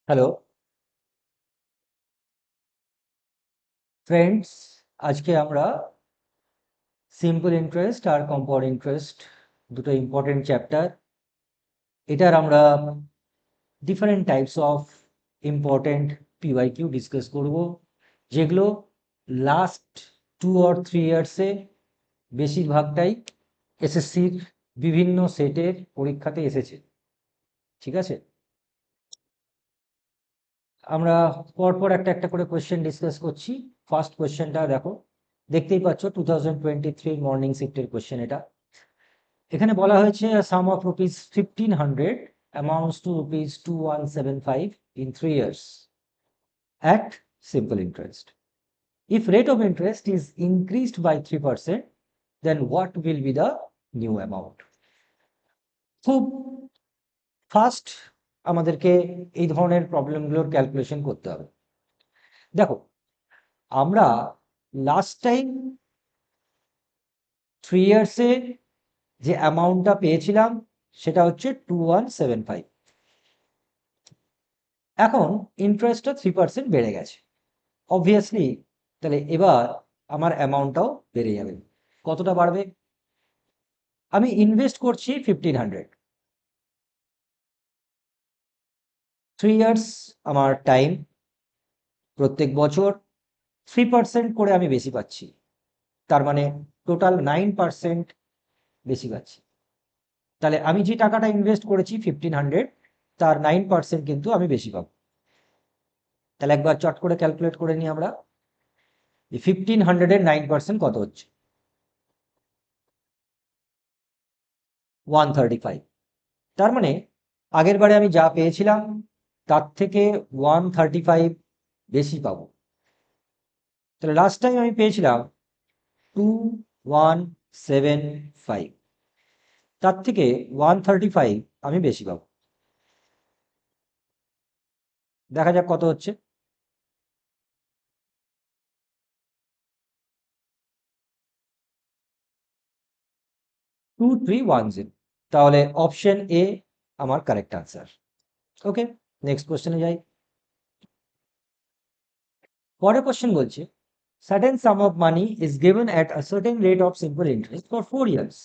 Hello friends, আজকে আমরা simple interest আর compound interest দুটো ইম্পর্টেন্ট চ্যাপ্টার। এটার আমরা different types of important PYQ discuss করব, যেগুলো লাস্ট 2 or 3 ইয়ার্সে বেশিরভাগটাই এসএসসির বিভিন্ন সেটের পরীক্ষাতে এসেছে। ঠিক আছে, আমরা পরপর একটা একটা করে কোয়েশ্চেন ডিসকাস করছি। ফার্স্ট কোয়েশ্চেনটা দেখো, দেখতেই পাচ্ছ 2023 মর্নিং শিফটের কোয়েশ্চেন এটা। এখানে বলা হয়েছে sum of rupees 1500 amounts to rupees 2175 in 3 years at simple interest. If rate of interest is increased by 3%, then what will be the new amount? খুব ফার্স্ট আমাদেরকে এই ধরনের প্রবলেমগুলোর ক্যালকুলেশন করতে হবে। দেখো, আমরা লাস্ট টাইম 3 ইয়ার্সে যে অ্যামাউন্টটা পেয়েছিলাম সেটা হচ্ছে 2175। এখন ইন্টারেস্টটা 3% বেড়ে গেছে, অবভিয়াসলি। তাহলে এবার আমার অ্যামাউন্টটাও বেড়ে যাবে। কতটা বাড়বে? আমি ইনভেস্ট করছি 1500, 3 ইয়ার্স আমার টাইম, প্রত্যেক বছর 3% করে আমি বেশি পাচ্ছি, তার মানে টোটাল 9% বেশি পাচ্ছি। তাহলে আমি যে টাকাটা ইনভেস্ট করেছি 1500, তার 9% কিন্তু আমি বেশি পাবো। তাহলে একবার চট করে ক্যালকুলেট করে নিই আমরা, 1500-এর 9% কত হচ্ছে? 135। তার মানে আগের বারে আমি যা পেয়েছিলাম তার থেকে 135 বেশি পাবো। তাহলে লাস্ট টাইম আমি পেয়েছিলাম 2175, তার থেকে 135 আমি বেশি পাবো। দেখা যাক কত হচ্ছে। 2310। তাহলে অপশন এ আমার কারেক্ট আনসার। ওকে, নেক্সট কোশ্চেনে যাই। পরের কোশ্চেন বলছে, certain sum of money is given at a certain rate of simple interest for 4 years.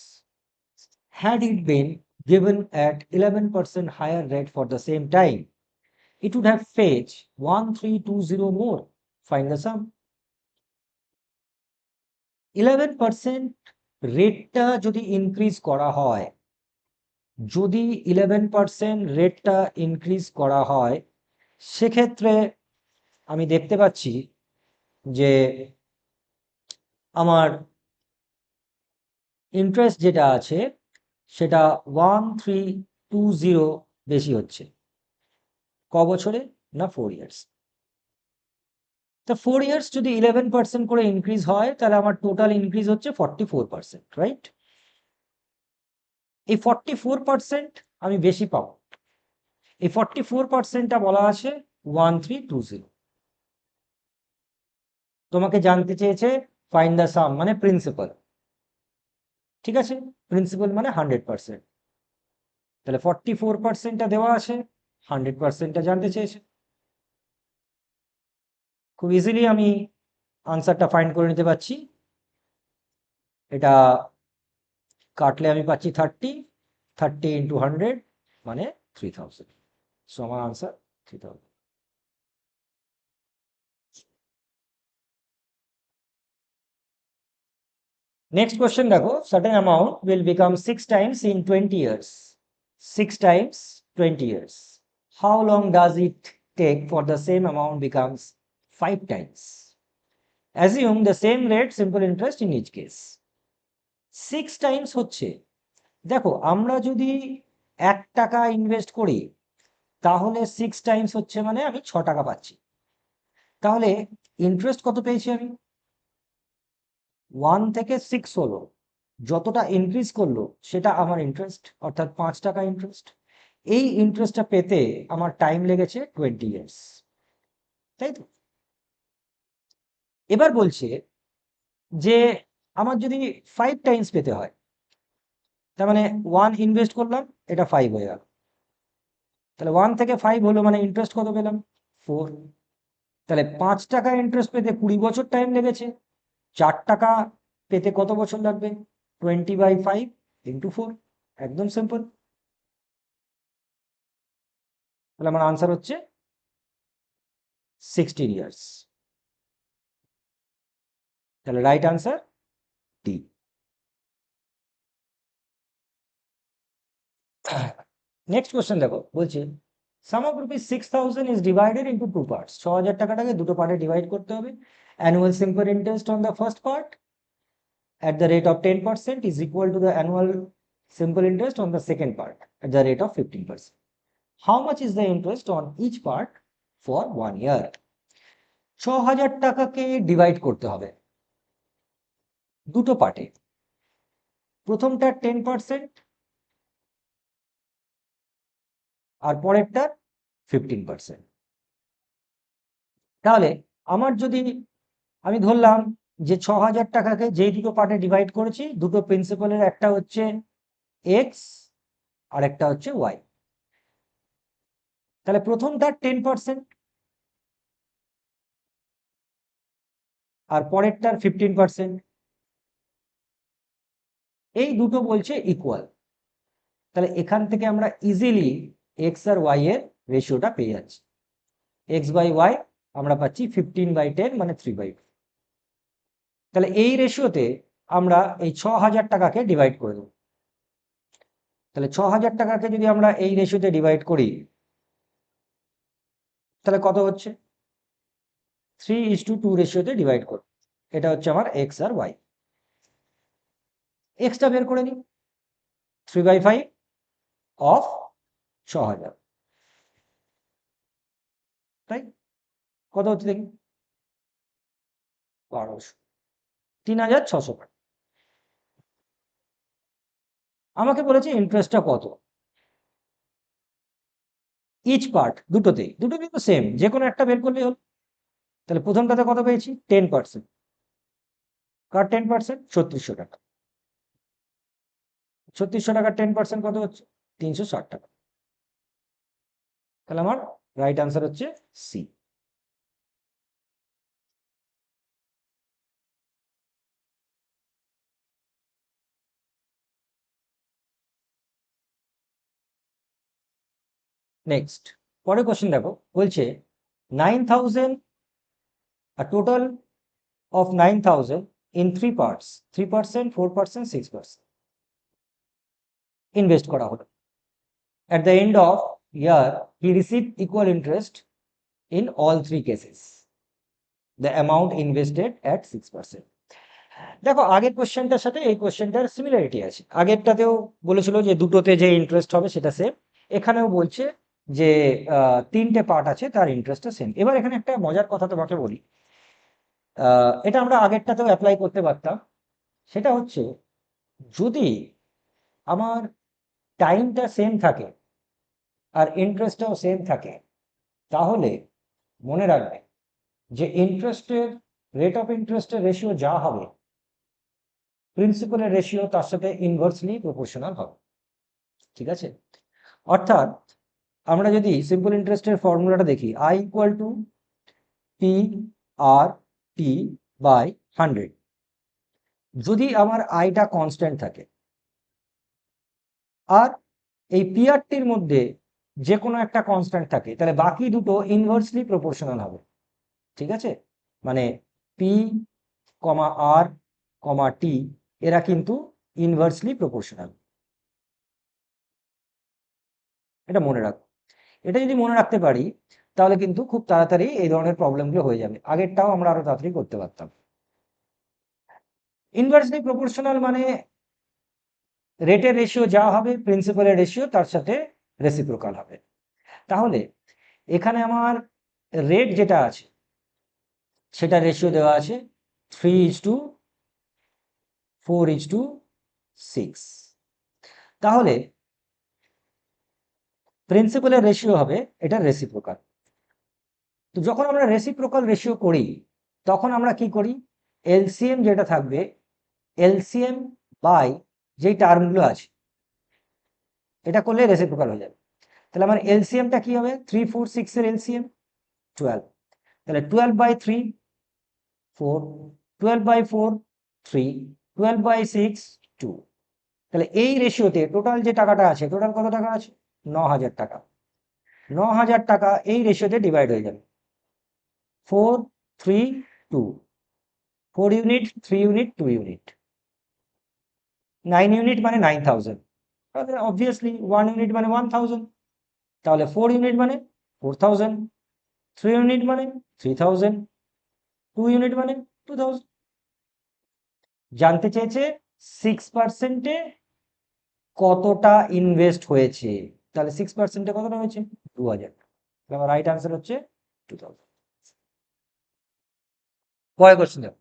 Had it been given at 11% higher rate for the same time, it would have fetched 1320 more. Find the sum. 11% রেটটা যদি increase করা হয়, যদি 11% রেটটা increase করা হয়, সেক্ষেত্রে আমি দেখতে পাচ্ছি যে আমার ইন্টারেস্ট যেটা আছে সেটা 1320 বেশি হচ্ছে। ক বছরে? না, 4 ইয়ার্স। তা 4 ইয়ার্স যদি 11% করে ইনক্রিজ হয়, তাহলে আমার টোটাল ইনক্রিজ হচ্ছে 44%, রাইট? এই 44% আমি বেশি পাবো। এই 44%টা বলা আছে 1320। তোমাকে জানতে চেয়েছে ফাইন্ড দ্য সাম, মানে প্রিন্সিপাল। ঠিক আছে, প্রিন্সিপাল মানে 100%। তাহলে 44%টা দেওয়া আছে, 100%টা জানতে চেয়েছে। খুব ইজিলি আমি আনসারটা ফাইন্ড করে নিতে পারছি। এটা কাটলে আমি পাচ্ছি 30, 30 × 100 মানে 3000। সো আমার আনসার 3000। নেক্সট কোয়েশ্চেন দেখো, certain amount will become 6 times in 20 years. 6 times 20 years. How long does it take for the same amount becomes 5 times? Assume the same rate simple interest in each case. 6 times হচ্ছে, দেখো আমরা যদি 1 টাকা invest করি তাহলে 6 times হচ্ছে মানে আমি 6 টাকা পাচ্ছি। তাহলে ইন্টারেস্ট কত পেয়েছি আমি? 1 থেকে 6 হলো, যতটা ইনক্রিজ করলো সেটা আমার ইন্টারেস্ট, অর্থাৎ 5 টাকা ইন্টারেস্ট। এই ইন্টারেস্টটা পেতে আমার টাইম লেগেছে 20 ইয়ার্স, তাই তো? এবার বলছে যে আমার যদি 5 টাইমস পেতে হয়, তার মানে 1 ইনভেস্ট করলাম, এটা 5 হয়ে গেল। তাহলে 1 থেকে 5 হলো, মানে ইন্টারেস্ট কত পেলাম? 4। তাহলে 5 টাকা ইন্টারেস্ট পেতে 20 বছর টাইম লেগেছে। 4 টাকা পেতে কত বছর লাগবে? 20/5 × 4। একদম সিম্পল। তাহলে আমার আনসার হচ্ছে 16 ইয়ার্স। তাহলে right answer D. Next question দেখো, বলছে sum of rupees 6000 is divided into two parts. 6000 টাকাটাকে দুটো পার্টে ডিভাইড করতে হবে। Annual simple interest on the first part at the rate of 10% is equal to the annual simple interest on the second part at the rate of 15%. How much is the interest on each part for 1 year? 6000 টাকাকে divide করতে হবে দুটো পার্টে। প্রথমটা 10% আর পরেরটা 15%। তাহলে আমার যদি, আমি ধরলাম যে 6000 টাকাকে যেই দুটো পার্টে ডিভাইড করেছি, দুটো প্রিন্সিপালের, একটা হচ্ছে এক্স আর একটা হচ্ছে ওয়াই। তাহলে প্রথমটার 10% আর পরেরটার 15%, এই দুটো বলছে ইকুয়াল। তাহলে এখান থেকে আমরা ইজিলি এক্স আর ওয়াই এর রেশিওটা পেয়ে যাচ্ছি। x/y আমরা পাচ্ছি 15/10, মানে 3/4। তাহলে এই রেশিওতে আমরা এই 6000 টাকাকে ডিভাইড করে দেব। তাহলে 6000 টাকাকে যদি আমরা এই রেশিওতে ডিভাইড করি, তাহলে কত হচ্ছে? 3:2 রেশিওতে ডিভাইড করব। এটা হচ্ছে আমার এক্স আর ওয়াই। এক্সটা বের করে নিই। 3/5 অফ 6000, তাই কত হচ্ছে দেখি? 1200, 3600 টাকা। আমাকে বলেছে ইন্টারেস্টটা কত ইচ পার্ট, দুটোতেই। দুটোতেই তো সেম, যে কোনো একটা বের করলেই হলো। তাহলে প্রথমটাতে কত পেয়েছি? 10%। কার 10%? 3600 টাকা। 3600 টাকার 10% কত হচ্ছে? 360 টাকা। তাহলে আমার রাইট আনসার হচ্ছে সি। নেক্সট পরের কোশ্চেন দেখো, বলছে 9000, a total of 9000 in 3 parts, 3%, 4%, 6% invest করা হলো। At the end of year he received equal interest in all 3 cases. The amount invested at 6%. দেখো, আগের কোশ্চেনটার সাথে এই কোশ্চেনটার সিমিলারিটি আছে। আগেরটাতেও বলেছিল যে দুটোতে যে ইন্টারেস্ট হবে সেটা সেম। এখানেও বলছে যে 3টে পার্ট আছে, তার ইন্টারেস্টটা সেম। এবার এখানে একটা মজার কথা তোমাকে বলি, এটা আমরা আগেরটাতেও অ্যাপ্লাই করতে পারতাম। সেটা হচ্ছে, যদি আমার টাইমটা সেম থাকে আর ইন্টারেস্টটাও সেম থাকে, তাহলে মনে রাখবে যে ইন্টারেস্টের, রেট অফ ইন্টারেস্টের রেশিও যা হবে, প্রিন্সিপালের রেশিও তার সাথে ইনভার্সলি প্রপোর্শনাল হবে। ঠিক আছে? অর্থাৎ আমরা যদি সিম্পল ইন্টারেস্টের ফর্মুলাটা দেখি, I = PRT/100। যদি আমার আইটা কনস্ট্যান্ট থাকে আর এই পিআরটির মধ্যে যে কোনো একটা কনস্ট্যান্ট থাকে, তাহলে বাকি দুটো ইনভার্সলি প্রপোর্শনাল হবে। ঠিক আছে? মানে পি, আর, টি এরা কিন্তু ইনভার্সলি প্রপোর্শনাল। এটা মনে রাখো। এটা যদি মনে রাখতে পারি, তাহলে কিন্তু খুব তাড়াতাড়ি এই ধরনের প্রবলেমগুলো হয়ে যাবে। আগেরটাও আমরা আরো তাড়াতাড়ি করতে পারতাম। ইনভার্সলি প্রপোর্শনাল মানে রেটের রেশিও যা হবে, প্রিন্সিপালের রেশিও তার সাথে রেসিপ্রোকাল হবে। তাহলে এখানে আমার রেট যেটা আছে সেটা রেশিও দেওয়া আছে 3:4:6। তাহলে প্রিন্সিপালের রেশিও হবে এটা রেসিপ্রোকাল। তো যখন আমরা রেসিপ্রোকাল রেশিও করি, তখন আমরা কি করি? এলসিএম যেটা থাকবে, এলসিএম বাই যেই টার্মগুলো আছে, এটা করলে রেসিপ্রোকাল হয়ে যাবে। তাহলে আমার এলসিএমটা কি হবে? 3 4 6 এর এলসিএম 12। তাহলে 12/3 4, 12/4 3, 12/6 2। তাহলে এই রেশিওতে টোটাল যে টাকাটা আছে, টোটাল কত টাকা আছে? 9,000 টাকা। 9,000 টাকা এই রেশিওতে ডিভাইড হয়ে যাবে 4 3 2। 4 ইউনিট, 3 ইউনিট, 2 ইউনিট, 9 ইউনিট মানে 9,000। তাহলে অবভিয়াসলি 1 ইউনিট মানে 1,000। তাহলে 4 ইউনিট মানে 4,000, 3 ইউনিট মানে 3,000, 2 ইউনিট মানে 2,000। জানতে চেয়েছে 6%-এ কতটা ইনভেস্ট হয়েছে। তাহলে 6%-এ কতটা হয়েছে? 2,000। আমার রাইট আনসার হচ্ছে 2,000। পরের কোশ্চেন দেখো,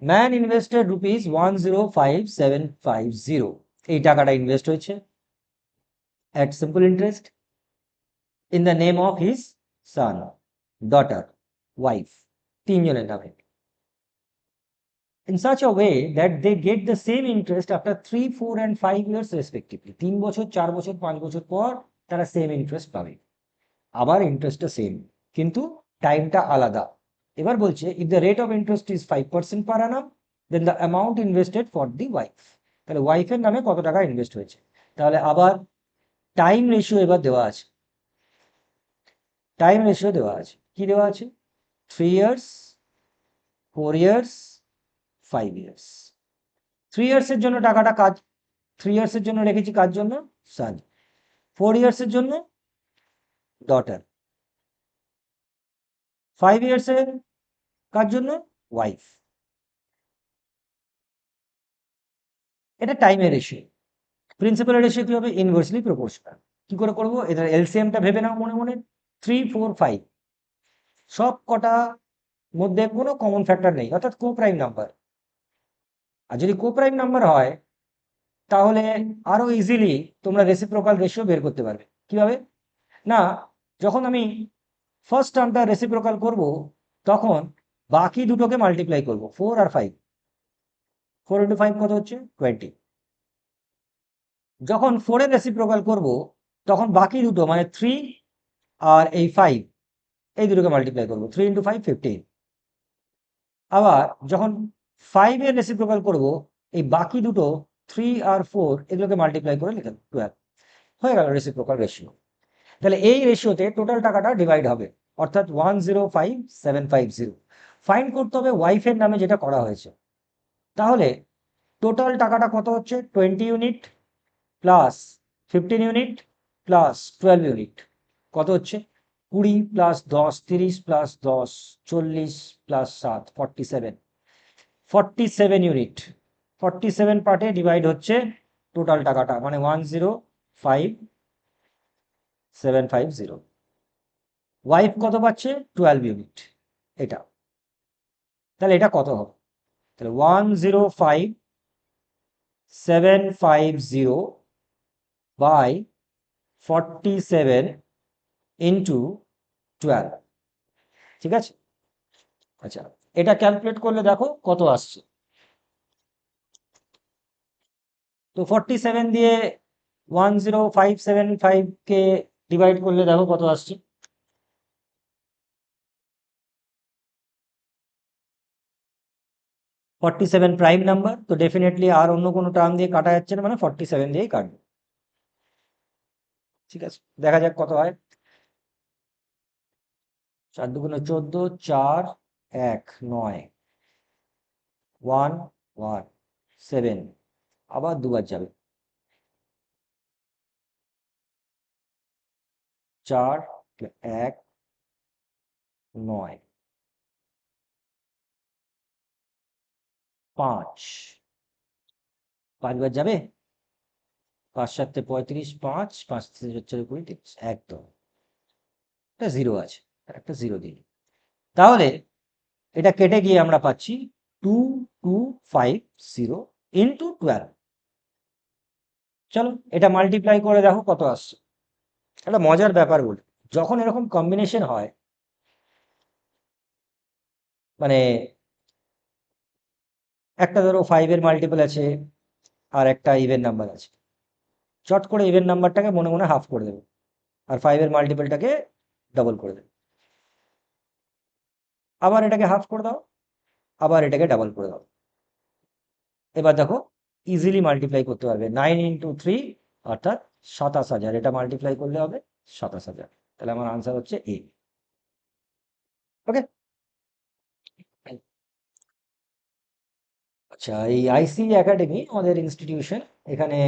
ম্যান ইনভেস্টেড ₹105,750। এই টাকাটা ইনভেস্ট হয়েছে at simple interest in the name of his son, daughter, wife, তিনজনের নামে, in such a way that they get the same interest after 3 4 and 5 years respectively। 3 বছর, 4 বছর, 5 বছর পর তারা সেম ইন্টারেস্ট পাবে। আবার ইন্টারেস্টটা সেম, কিন্তু টাইমটা আলাদা। এবার বলছে if the rate of interest is 5% per annum then the amount invested for the wife। তাহলে ওয়াইফের নামে কত টাকা ইনভেস্ট হয়েছে। তাহলে আবার টাইম রেশিও এবার দেওয়া আছে। টাইম রেশিও দেওয়া আছে, কি দেওয়া আছে? 3 ইয়ার্স, 4 ইয়ার্স, 5 ইয়ার্স। 3 ইয়ার্সের জন্য টাকাটা কাজ, 3 ইয়ার্সের জন্য রেখেছি কার জন্য? সান। 4 ইয়ার্সের জন্য ডটার। 5 ইয়ার্সের কার জন্য? ওয়াইফ। এটা টাইমের রেশিও। প্রিন্সিপালের রেশিও কি হবে? Inversely proportional. কি করে করবো? এটার এলসিএমটা ভেবে নাও মনে মনে। 3 4 5 সব কটা মধ্যে কোনো কমন ফ্যাক্টর নেই, অর্থাৎ কো প্রাইম নাম্বার। আর যদি কো প্রাইম নাম্বার হয় তাহলে আরো ইজিলি তোমরা রেসিপ্রোকাল রেশিও বের করতে পারবে। কিভাবে? না, যখন আমি ফার্স্ট টার্মটা রেসিপ্রোকাল করব তখন বাকি দুটোকে মাল্টিপ্লাই করব, 4 আর 5। 4 ইন্টু 5 কত হচ্ছে? 20। যখন 4 এর রেসিপ্রোকাল করব তখন বাকি দুটো মানে 3 আর এই 5 এই দুটোকে মাল্টিপ্লাই করব, 3 ইন্টু 5 15। আবার যখন 5 এর রেসিপ্রোকাল করব এই বাকি দুটো 3 আর 4 এগুলোকে মাল্টিপ্লাই করে লিখে 12 হয়ে গেল রেসিপ্রোকাল রেশিও। তাহলে এই রেশিওতে টোটাল টাকাটা ডিভাইড হবে, অর্থাৎ 105,750। ফাইন্ড করতে হবে ওয়াইফের নামে যেটা করা হয়েছে। তাহলে টোটাল টাকাটা কত হচ্ছে? 20 unit plus 15 unit plus 12 unit কত হচ্ছে? 20 প্লাস 10 30 প্লাস 10 40 প্লাস 7 47। 47 ইউনিট, 47 পার্টে ডিভাইড হচ্ছে টোটাল টাকাটা, মানে 105,750। ওয়াইফ কত পাচ্ছে? 12 ইউনিট। এটা তাহলে এটা কত হবে? তাহলে 105,750 বাই 47 ইন্টু 12। ঠিক আছে? আচ্ছা, এটা ক্যালকুলেট করলে দেখো কত আসছে। তো 47 দিয়ে 105,750 কে ডিভাইড করলে দেখো কত আসছে। 47 প্রাইম নাম্বার, তো ডেফিনেটলি আর অন্য কোনো টার্ম দিয়ে কাটা যাচ্ছে না, মানে 47 দিয়েই কাটবে। ঠিক আছে, দেখা যাক কত হয়। 4 দুগুণে 14, 4 1 9, 1 1 7, আবার দুবার যাবে, 4 1 9 5, 5 বার যাবে, 5 7 35, 5 5 4 20, একদম একটা জিরো আছে, একটা জিরো দিই। তাহলে এটা কেটে গিয়ে আমরা পাচ্ছি 2250 ইন্টু 12। চলো এটা মাল্টিপ্লাই করে দেখো কত আসছে। একটা মজার ব্যাপার বলি, যখন এরকম কম্বিনেশন হয়, মানে একটা ধরো 5 এর মাল্টিপল আছে আর একটা ইভেন নাম্বার আছে, চট করে ইভেন নাম্বারটাকে মনে মনে হাফ করে দেবে, আর 5-এর মাল্টিপলটাকে ডাবল করে দেবে। আবার এটাকে হাফ করে দাও, আবার এটাকে ডাবল করে দাও। এবার দেখো ইজিলি মাল্টিপ্লাই করতে পারবে। 9 ইন্টু 3 অর্থাৎ 27,000, এটা মাল্টিপ্লাই করলে হবে 27,000। তাহলে আমার আনসার হচ্ছে এ। ওকে, আচ্ছা, এই আইসি একাডেমি আমাদের ইনস্টিটিউশন, এখানে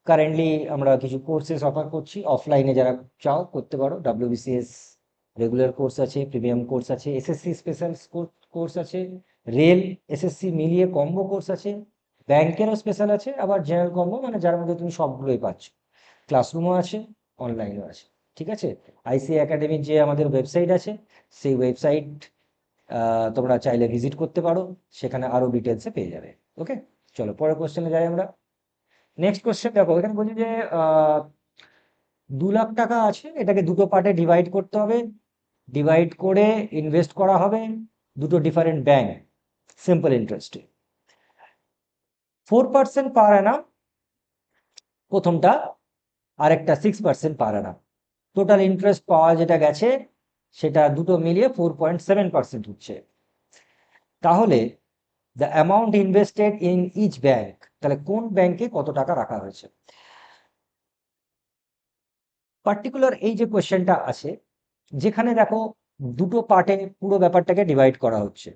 কারেন্টলি আমরা কিছু কোর্সেস অফার করছি। অফলাইনে যারা চাও করতে পারো, WBCS রেগুলার কোর্স আছে, প্রিমিয়াম কোর্স আছে, এসএসসি স্পেশাল কোর্স আছে, রেল এসএসসি মিলিয়ে কম্বো কোর্স আছে, ব্যাংকেরও স্পেশাল আছে, আবার জেনারেল কম্বো, মানে যার মধ্যে তুমি সবগুলোই পাচ্ছ। ক্লাসরুমও আছে, অনলাইনও আছে। ঠিক আছে, আইসি একাডেমির যে আমাদের ওয়েবসাইট আছে, সেই ওয়েবসাইট তোমরা চাইলে ভিজিট করতে পারো, সেখানে আরো ডিটেলসে পেয়ে যাবে। ওকে, চলো পরের কোশ্চেনে যাই আমরা। নেক্সট কোশ্চেন দেখো, এখানে বলছি যে 2 লাখ টাকা আছে, এটাকে দুটো পার্টে ডিভাইড করতে হবে। ডিভাইড করে ইনভেস্ট করা হবে দুটো ডিফারেন্ট ব্যাংক, সিম্পল ইন্টারেস্টে। 4% পার অ্যানাম প্রথমটা, আরেকটা 6% পার অ্যানাম। টোটাল ইন্টারেস্ট পাওয়া যেটা গেছে সেটা দুটো মিলিয়ে 4.7% হচ্ছে। তাহলে the amount invested in each bank, তাহলে কোন ব্যাংকে কত টাকা রাখা হয়েছে। পার্টিকুলার এই যে কোয়েশ্চেনটা আছে, যেখানে দেখো দুটো পার্টে পুরো ব্যাপারটাকে ডিভাইড করা হচ্ছে,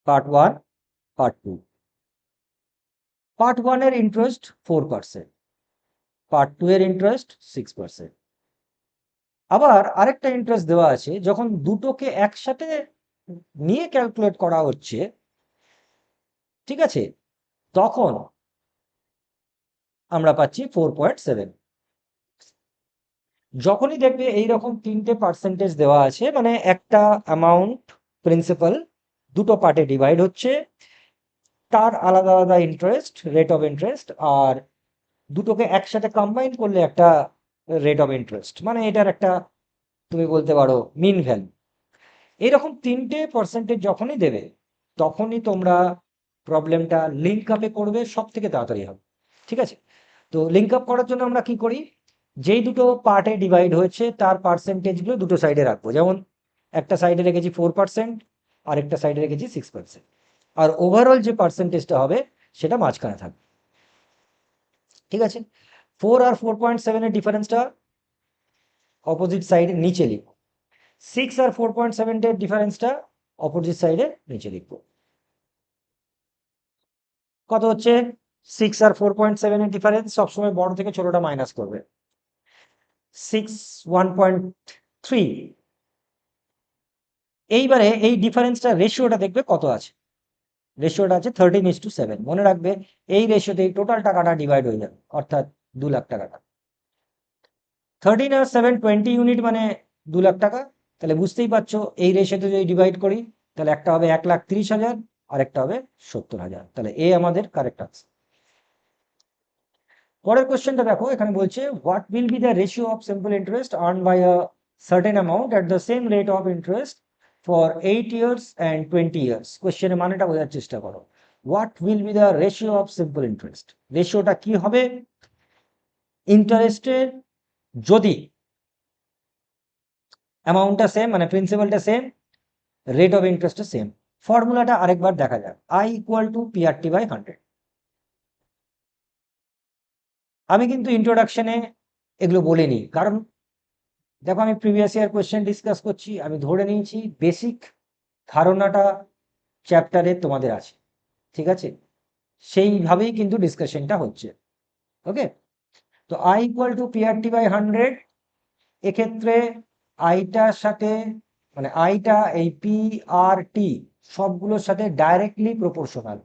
পার্ট 1, পার্ট 2। পার্ট 1 এর ইন্টারেস্ট 4%, পার্ট 2 এর ইন্টারেস্ট 6%। আবার আরেকটা ইন্টারেস্ট দেওয়া আছে, যখন দুটোকে একসাথে নিয়ে ক্যালকুলেট করা হচ্ছে, ঠিক আছে, তখন আমরা পাচ্ছি 4.7। যখনই দেখবে এইরকম তিনটে পার্সেন্টেজ দেওয়া আছে, মানে একটা অ্যামাউন্ট প্রিন্সিপাল দুটো পার্টে ডিভাইড হচ্ছে, তার আলাদা আলাদা ইন্টারেস্ট, রেট অফ ইন্টারেস্ট, আর দুটোকে একসাথে কম্বাইন করলে একটা রেট অফ ইন্টারেস্ট, মানে এটার একটা তুমি বলতে পারো মিন ভ্যালু। এইরকম তিনটে পার্সেন্টেজ যখনই দেবে, তখনই তোমরা প্রবলেমটা লিঙ্ক আপে করবে, সব থেকে তাড়াতাড়ি হবে। ঠিক আছে, তো লিঙ্ক আপ করার জন্য আমরা কি করি, যেই দুটো পার্টে ডিভাইড হয়েছে তার পার্সেন্টেজগুলো দুটো সাইডে রাখবো। যেমন একটা সাইডে রেখেছি 4%, আর একটা সাইডে রেখেছি 6%, আর ওভারঅল যে পার্সেন্টেজটা হবে সেটা মাঝখানে থাকবে। ঠিক আছে, 4 আর 4.7 এর ডিফারেন্সটা অপোজিট সাইডে নিচে লিখবো, 6 আর 4.7 এর ডিফারেন্সটা অপোজিট সাইডে নিচে লিখবো। কত হচ্ছে, 6 আর 4.7 এর ডিফারেন্স সবসময় বড় থেকে ছোটটা মাইনাস করবে। 6 1.3। এইবারে এই ডিফারেন্সটা রেশিওটা দেখবে কত আছে, রেশিওটা আছে 13:7। মনে রাখবে এই রেশিওতে এই টোটাল টাকাটা ডিভাইড হয়ে যাবে, অর্থাৎ 2 লাখ টাকাটা। 13 আর 7 20 ইউনিট, মানে 2 লাখ টাকা। তাহলে বুঝতেই পারছো এই রেশিওতে যদি ডিভাইড করি, তাহলে একটা হবে 1,30,000 আর একটা হবে 70,000। তাহলে এ আমাদের কারেক্ট আনসার। পরের কোশ্চেনটা দেখো, এখানে বলছে what will be the ratio of simple interest earn by a certain amount at the same rate of interest for 8 years and 20 years। কোশ্চেনের মানেটা বোঝার চেষ্টা করো। What will be the ratio of simple interest, রেশিওটা কি হবে ইন্টারেস্টের, যদি অ্যামাউন্টটা সেম, মানে প্রিন্সিপালটা সেম, রেট অফ ইন্টারেস্টটা সেম। ফর্মুলাটা আরেকবার দেখা যাক, I ইকুয়াল টু PRT/100। আমি কিন্তু ইন্ট্রোডাকশনে এগুলো বলিনি, কারণ দেখো আমি প্রিভিয়াস ইয়ার কোয়েশ্চেন ডিসকাস করছি, আমি ধরে নিয়েছি বেসিক ধারণাটা চ্যাপ্টারে তোমাদের আছে। ঠিক আছে, সেইভাবেই কিন্তু ডিসকাশনটা হচ্ছে। ওকে, তো I ইকুয়াল টু PRT/100, এক্ষেত্রে আইটার সাথে, মানে আইটা এই PRT সবগুলোর সাথে ডাইরেক্টলি প্রপোর্শনাল,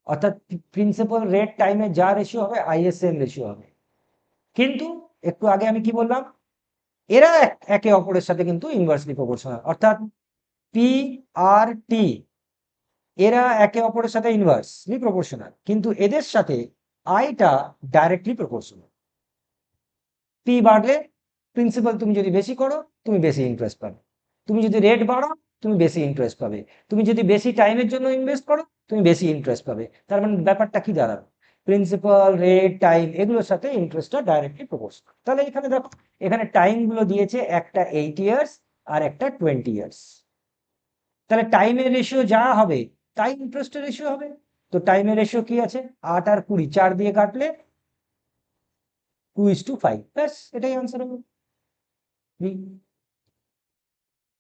অর্থাৎ প্রিন্সিপাল রেট টাইমে যা রেশিও হবে ISM রেশিও হবে। কিন্তু একটু আগে আমি কি বললাম, এরা একে অপরের সাথে কিন্তু ইনভার্সলি প্রপোর্শনাল, অর্থাৎ PRT এরা একে অপরের সাথে ইনভার্সলি প্রপোর্শনাল, কিন্তু এদের সাথে আইটা ডাইরেক্টলি প্রপোর্শনাল। পি বাড়লে প্রিন্সিপাল তুমি যদি বেশি করো তুমি বেশি ইন্টারেস্ট পাবে, তুমি যদি রেট বাড়াও তুমি বেশি ইন্টারেস্ট পাবে, তুমি যদি বেশি টাইমের জন্য ইনভেস্ট করো তুমি বেশি ইন্টারেস্ট পাবে। তার মানে ব্যাপারটা কি দাঁড়াবে, প্রিন্সিপাল, রেট, টাইম এগুলোর সাথে ইন্টারেস্টটা ডাইরেক্টলি প্রপোর্শনাল। তাহলে এখানে দেখো, এখানে টাইম গুলো দিয়েছে, একটা 8 ইয়ার্স আর একটা 20 ইয়ার্স। তাহলে টাইমের রেশিও যা হবে তাই ইন্টারেস্টের রেশিও হবে। তো টাইমের রেশিও কি আছে, 8 আর 20, 4 দিয়ে কাটলে 2:5, ব্যাস এটাই আনসার হবে।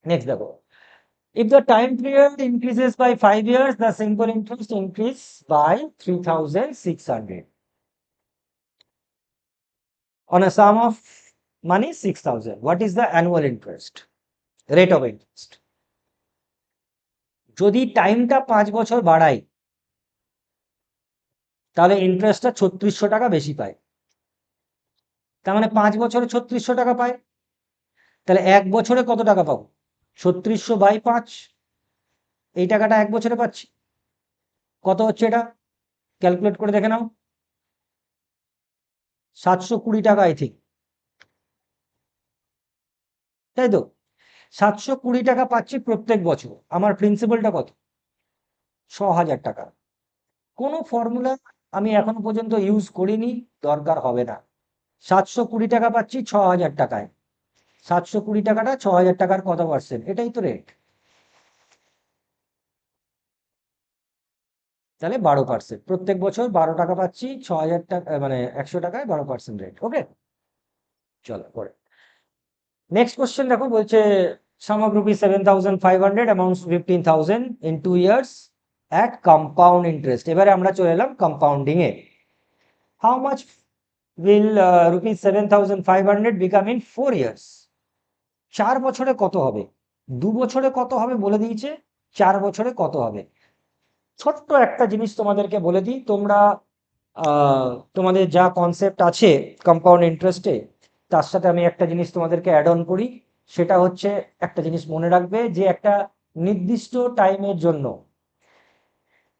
নেক্সট দেখো, if the time period increases by 5 years, the simple interest increase by 3,600 on a sum of money 6,000. What is the annual interest rate of interest? যদি টাইমটা 5 বছর বাড়াই তাহলে ইন্টারেস্টটা 3600 টাকা বেশি পায়। তার মানে 5 বছরে 3600 টাকা পায়। তাহলে 1 বছরে কত টাকা পাবো? 3600 বাই 5, এই টাকাটা 1 বছরে পাচ্ছি। কত হচ্ছে এটা? ক্যালকুলেট করে দেখে নাও। 720 টাকা আই থিঙ্ক, তাই তো? 720 টাকা পাচ্ছি প্রত্যেক বছর। আমার প্রিন্সিপালটা কত? 6,000 টাকা। কোনো ফর্মুলা আমি এখনো পর্যন্ত ইউজ করিনি, দরকার হবে না। 720 টাকা পাচ্ছি 6,000 টাকায়। 720 টাকাটা 6,000 টাকার কত পার্সেন্ট? এটাই তো রেট। তাহলে 12%। প্রত্যেক বছর 12 টাকা পাচ্ছি, 6,000 টাকা মানে 100 টাকায় 12% রেট। ওকে, চলো পরে নেক্সট কোশ্চেন দেখো। বলছে sum of rupees 7,500 amounts 15,000 in 2 years at compound interest. এবারে আমরা চলে এলাম কম্পাউন্ডিং এ। How much will rupees 7,500 become in 4 years? 4 বছরে কত হবে? 2 বছরে কত হবে বলে দিয়েছে, 4 বছরে কত হবে। ছোট্ট একটা জিনিস তোমাদেরকে বলে দিই, তোমরা তোমাদের যা কনসেপ্ট আছে কম্পাউন্ড ইন্টারেস্টে, তার সাথে আমি একটা জিনিস তোমাদেরকে অ্যাড অন করি। সেটা হচ্ছে, একটা জিনিস মনে রাখবে যে একটা নির্দিষ্ট টাইমের জন্য,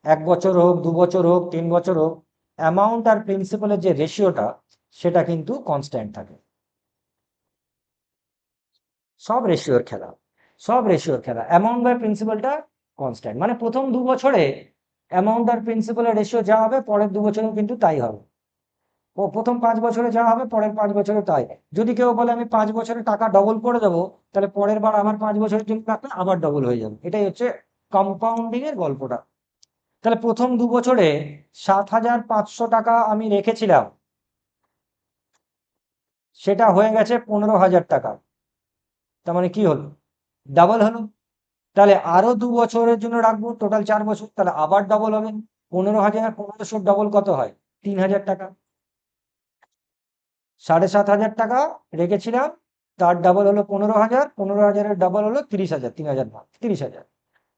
1 বছর হোক, 2 বছর হোক, 3 বছর হোক, অ্যামাউন্ট আর প্রিন্সিপালের যে রেশিওটা সেটা কিন্তু কনস্ট্যান্ট থাকে। সব রেশিওর খেলা, সব রেশিওর খেলা। অ্যামাউন্ট বাই প্রিন্সিপালটা কনস্ট্যান্ট, মানে প্রথম 2 বছরে অ্যামাউন্ট আর প্রিন্সিপালের রেশিও যা হবে পরের 2 বছরেও কিন্তু তাই হবে। ও প্রথম 5 বছরে যা হবে পরের 5 বছরে তাই। যদি কেউ বলে আমি 5 বছরে টাকা ডবল করে দেবো, তাহলে পরের বার আবার 5 বছরের জন্য টাকা আবার ডবল হয়ে যাবে। এটাই হচ্ছে কম্পাউন্ডিং এর গল্পটা। তাহলে প্রথম 2 বছরে 7,500 টাকা আমি রেখেছিলাম, সেটা হয়ে গেছে 15,000 টাকা। তার মানে কি হলো? ডাবল হলো। তাহলে আরো 2 বছরের জন্য রাখবো, টোটাল 4 বছর, তাহলে আবার ডবল হবে। 15,000, 1500 ডবল কত হয়? 3,000 টাকা। 7,500 টাকা রেখেছিলাম, তার ডাবল হলো 15,000, 15,000-এর ডাবল হলো 30,000, 3,000 ভাগ 30,000।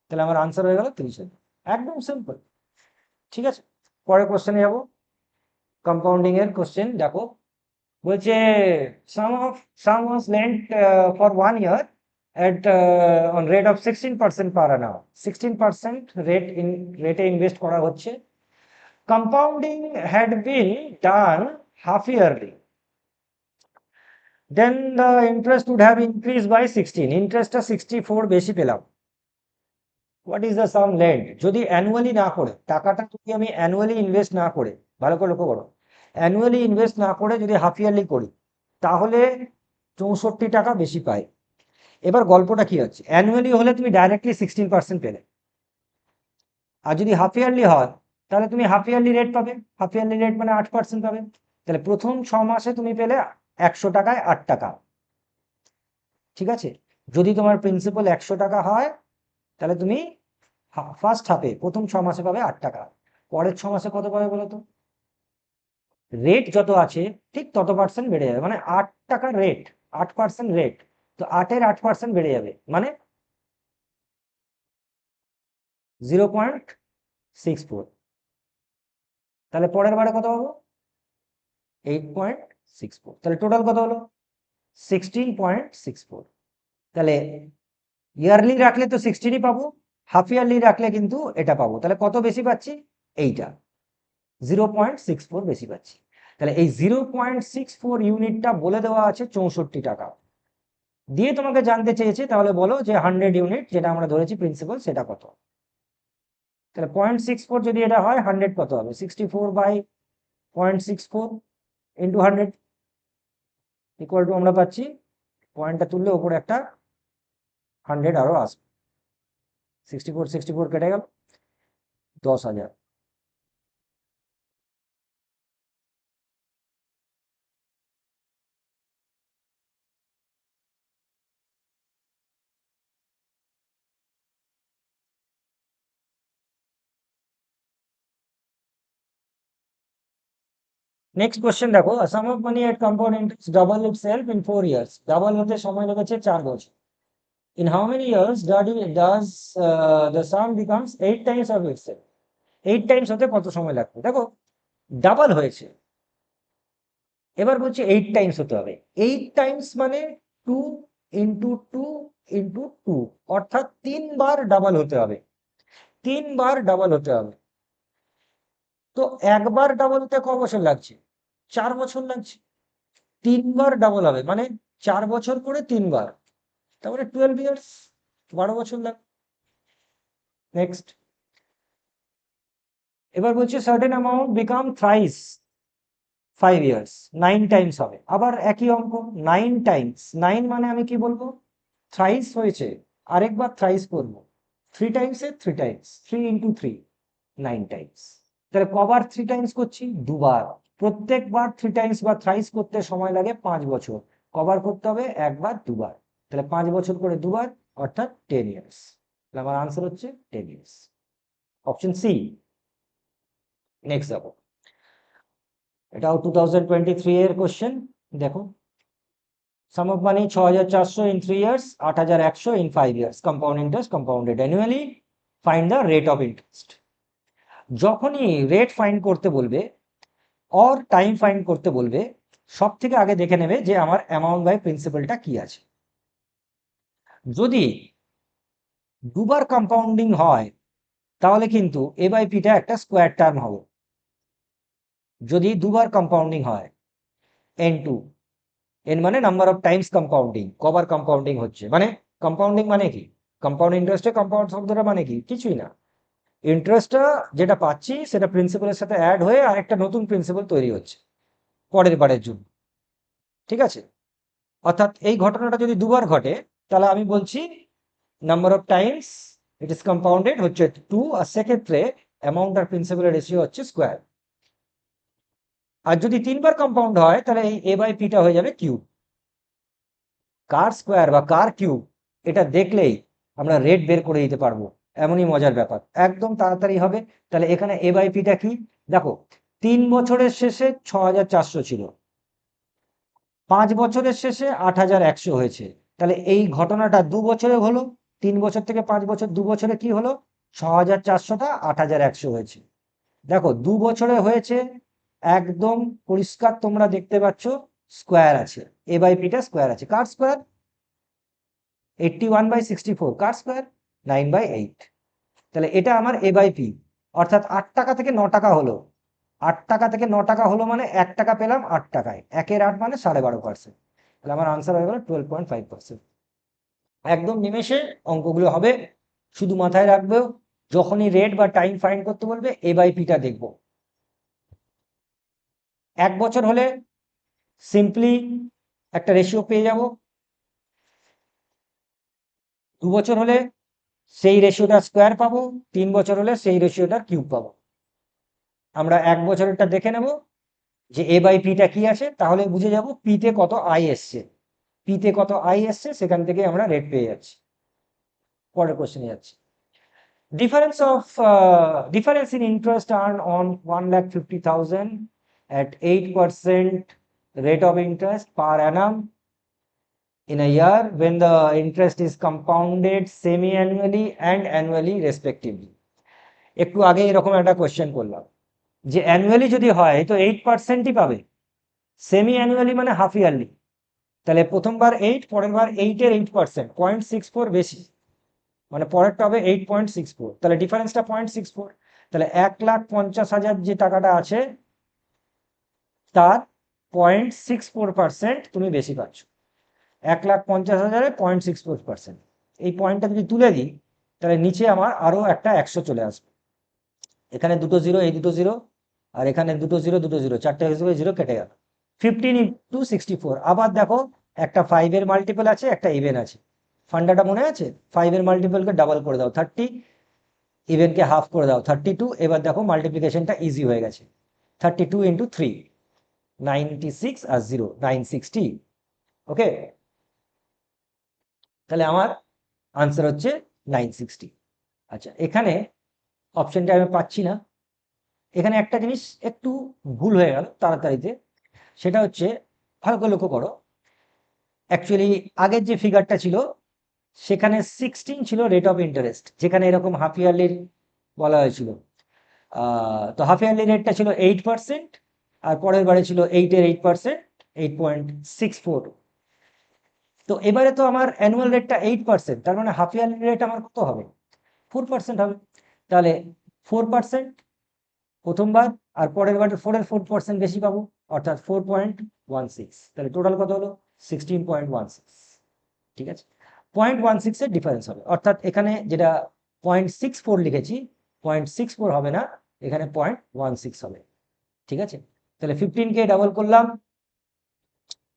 তাহলে আমার আনসার হয়ে গেল 30,000। একদম সিম্পল। ঠিক আছে, পরের কোশ্চেনে যাবো। কম্পাউন্ডিং এর কোশ্চেন দেখো। বলছে sum was lent for 1 year at on rate of 16% per annum। 16% রেটে ইনভেস্ট করা হচ্ছে। Compounding had been done half yearly, then the interest would have increased by 16। ইন্টারেস্টটা 64 বেশি পেলাম। What is the some lent? যদি annually না করে, টাকাটা যদি আমি অ্যানুয়ালি ইনভেস্ট না করে, ভালো করে লক্ষ্য করো, অ্যানুয়ালি ইনভেস্ট না করে যদি হাফ ইয়ারলি করি, তাহলে 64 টাকা বেশি পাই। এবার গল্পটা কি হচ্ছে, অ্যানুয়ালি হলে তুমি ডাইরেক্টলি 16% পেলে, আর যদি হাফ ইয়ারলি হয় তাহলে তুমি হাফ ইয়ারলি রেট পাবে। হাফ ইয়ারলি রেট মানে 8% পাবে। তাহলে প্রথম 6 মাসে তুমি পেলে 100 টাকায় 8 টাকা। ঠিক আছে, যদি তোমার প্রিন্সিপাল 100 টাকা হয় তাহলে তুমি ফার্স্ট হাফে প্রথম 6 মাসে পাবে 8 টাকা। পরের 6 মাসে কত পাবে বলো তো? রেট যত আছে ঠিক তত পার্সেন্ট বেড়ে যাবে, মানে 8 টাকার রেট, 8% রেট, তো 8-এর 8% বেড়ে যাবে, মানে 0.64। তাহলে পরের বারে কত পাবো? 8.64। তাহলে টোটাল কত হলো? 16.64। তাহলে ইয়ারলি রাখলে তো 16ই পাবো, হাফ ইয়ারলি রাখলে কিন্তু এটা পাবো। তাহলে কত বেশি পাচ্ছি? এইটা 0.64 বেশি পাচ্ছি। তাহলে এই 0.64 ইউনিটটা বলে দেওয়া আছে 64 টাকা দিয়ে তোমাকে জানতে চেয়েছে, তাহলে বলো যে 100 ইউনিট যেটা আমরা ধরেছি প্রিন্সিপাল সেটা কত। তাহলে 0.64 যদি এটা হয় 100 কত হবে? 64 বাই 0.64 ইন্টু 100 ইকুয়াল টু আমরা পাচ্ছি, পয়েন্টটা তুললে ওপরে একটা 100 আরো আসবে, 64 কেটে গেল, 10,000। নেক্সট কোশ্চেন দেখো, sum of money at compound interest double itself in 4 years. Double হতে সময় লেগেছে 4 বছর। In how many years does the sum becomes 8 times of itself. 8 times হতে কত সময় লাগবে? দেখো ডাবল হয়েছে, এবার বলছে 8 টাইমস হতে হবে। 8 টাইমস মানে 2 ইন্টু 2 ইন্টু 2, অর্থাৎ 3 বার ডাবল হতে হবে, 3 বার ডাবল হতে হবে। তো একবার ডাবল হতে ক বছর লাগছে? 4 বছর লাগছে। 3 বার ডাবল হবে মানে 4 বছর করে 3 বার, তারপরে 12 ইয়ার্স, 12 বছর লাগবে। নেক্সট, এবার বলছে certain amount become thrice 5 years, 9 Times হবে। আবার একই অঙ্ক, 9 টাইমস। 9 মানে আমি কি বলবো? থ্রাইস হয়েছে, আরেকবার থ্রাইস করবো, 3 টাইমসে 3 টাইমস, 3 ইন্টু 3, 9 টাইমস। তাহলে কবার 3 টাইমস করছি? দুবার। প্রত্যেকবার 3 টাইমস বা থ্রাইস করতে সময় লাগে 5 বছর। কবার করতে হবে? একবার, দুবার। তাহলে 5 বছর করে দুবার, অর্থাৎ 10 ইয়ার্স। তাহলে আমার আনসার হচ্ছে 10 ইয়ার্স, অপশন সি। নেক্সট যাবো, এটাও 2023 এর কোশ্চেন। দেখো, sum of money 6,400 in 3 years, 8,100 in 5 years, compound interest compounded annually, find the rate of interest. যখনই রেট ফাইন্ড করতে বলবে অর টাইম ফাইন্ড করতে বলবে, সব থেকে আগে দেখে নেবে যে আমার অ্যামাউন্ট বাই প্রিন্সিপালটা কি আছে। যদি দুবার কম্পাউন্ডিং হয় তাহলে কিন্তু এ বাই পিটা একটা স্কোয়ার টার্ম হবে। যদি দুবার কম্পাউন্ডিং হয়, n2, n মানে নাম্বার অফ টাইমস কম্পাউন্ডিং, কবার কম্পাউন্ডিং হচ্ছে, মানে কম্পাউন্ডিং মানে কি? কম্পাউন্ড ইন্টারেস্টে কম্পাউন্ড শব্দটা মানে কি? কিছুই না, ইন্টারেস্টটা যেটা পাচ্ছি সেটা প্রিন্সিপালের সাথে অ্যাড হয়ে আরেকটা নতুন প্রিন্সিপাল তৈরি হচ্ছে পরের বারের জন্য, ঠিক আছে? অর্থাৎ এই ঘটনাটা যদি দুবার ঘটে তাহলে আমি বলছি number of times it is compounded হচ্ছে 2, আর সেক্ষেত্রে অ্যামাউন্ট আর প্রিন্সিপালের রেশিও হচ্ছে স্কোয়ার। আর যদি 3 বার কম্পাউন্ড হয় তাহলে এই এ বাই পিটা হয়ে যাবে কিউব। কার স্কোয়ার বা কার কিউব এটা দেখলেই আমরা রেট বের করে দিতে পারবো, এমনই মজার ব্যাপার, একদম তাড়াতাড়ি হবে। তাহলে এখানে এ বাই পিটা কি? দেখো, 3 বছরের শেষে 6,400 ছিল, 5 বছরের শেষে 8,100 হয়েছে। তাহলে এই ঘটনাটা 2 বছরে হলো, 3 বছর থেকে 5 বছর, 2 বছরে কি হলো? 6,400টা 8,100 হয়েছে। দেখো 2 বছরে হয়েছে, একদম পরিষ্কার তোমরা দেখতে পাচ্ছ স্কোয়ার আছে, এ বাই পিটা স্কোয়ার আছে। কার স্কোয়ার? 81/64। কার স্কোয়ার? 9/8। তাহলে এটা আমার এ বাই পি, অর্থাৎ 8 টাকা থেকে 9 টাকা হলো। 8 টাকা থেকে 9 টাকা হলো মানে 1 টাকা পেলাম 8 টাকায়, 1/8 মানে 12.5%। তাহলে আমার আনসার হয়ে গেল 12.5%। একদম নিমেষে অঙ্কগুলো হবে, শুধু মাথায় রাখবে যখনই রেট বা টাইম ফাইন্ড করতে বলবে এ বাই পিটা দেখবো। 1 বছর হলে সিম্পলি একটা রেশিও পেয়ে যাব, 2 বছর হলে সেই রেশিওটার স্কোয়ার পাবো, 3 বছর হলে সেই রেশিওটার কিউব পাবো। আমরা 1 বছরেরটা দেখে নেব যে এ বাই পিটা কি আছে, তাহলে বুঝে যাব পিতে কত আই এসছে। পিতে কত আই এসছে সেখান থেকে আমরা রেট পেয়ে যাচ্ছি। পরের কোশ্চেনে যাচ্ছি। Difference in interest earned on 1,50,000 at 8% rate of interest per annum in a year when the interest is compounded semi-annually and annually respectively. একটু আগে এরকম একটা কোশ্চেন করলাম যে অ্যানুয়ালি যদি হয় তো 8%ই পাবে, সেমি অ্যানুয়ালি মানে হাফ ইয়ারলি। তাহলে প্রথমবার 8, পরের বার 8-এর 8%, 0.64 বেশি, মানে পরেরটা হবে 8.64। তাহলে ডিফারেন্সটা 0.64। তাহলে 1,50,000 যে টাকাটা আছে তার 0.64% তুমি বেশি পাচ্ছ। 1,50,000-এ 0.64%। এই পয়েন্টটা যদি তুলে দিই তাহলে নিচে আমার আরো একটা 100 চলে আসবে। এখানে দুটো জিরো, এই দুটো জিরো, আর এখানে দুটো জিরো চারটে জিরো কেটে গেল। 15 × 64। আবার দেখো একটা 5-এর মাল্টিপল আছে, একটা ইভেন আছে। ফান্ডাটা মনে আছে? 5-এর মাল্টিপলকে ডাবল করে দাও 30, ইভেনকে হাফ করে দাও 32। এবার দেখো মাল্টিপ্লিকেশনটা ইজি হয়ে গেছে। 32 × 3 96 আর 0 960। ওকে, তাহলে আমার আনসার হচ্ছে 960। আচ্ছা, এখানে অপশনটা আমি পাচ্ছি না। এখানে একটা জিনিস একটু ভুল হয়ে গেল তাড়াতাড়িতে, সেটা হচ্ছে ভালো করে লক্ষ্য করো। অ্যাকচুয়ালি আগের যে ফিগারটা ছিল সেখানে 16 ছিল রেট অফ ইন্টারেস্ট, যেখানে এরকম হাফ ইয়ারলির বলা হয়েছিল। তো হাফ ইয়ারলি রেটটা ছিল 8%, আর পরের বারে ছিল 8-এর 8%, 8.64। তো এবারে তো আমার অ্যানুয়াল রেটটা 8%, তার মানে হাফ ইয়ারলি রেট আমার কত হবে? 4% হবে। তাহলে 4% প্রথমবার, আর পরের বার 4% বেশি পাবো, অর্থাৎ 4.16। তাহলে টোটাল কত হলো? 16.16। ঠিক আছে, 0.16 এর ডিফারেন্স হবে, অর্থাৎ এখানে যেটা 0.64 লিখেছি, 0.64 হবে না, এখানে 0.16 হবে। ঠিক আছে, তাহলে 15কে ডাবল করলাম,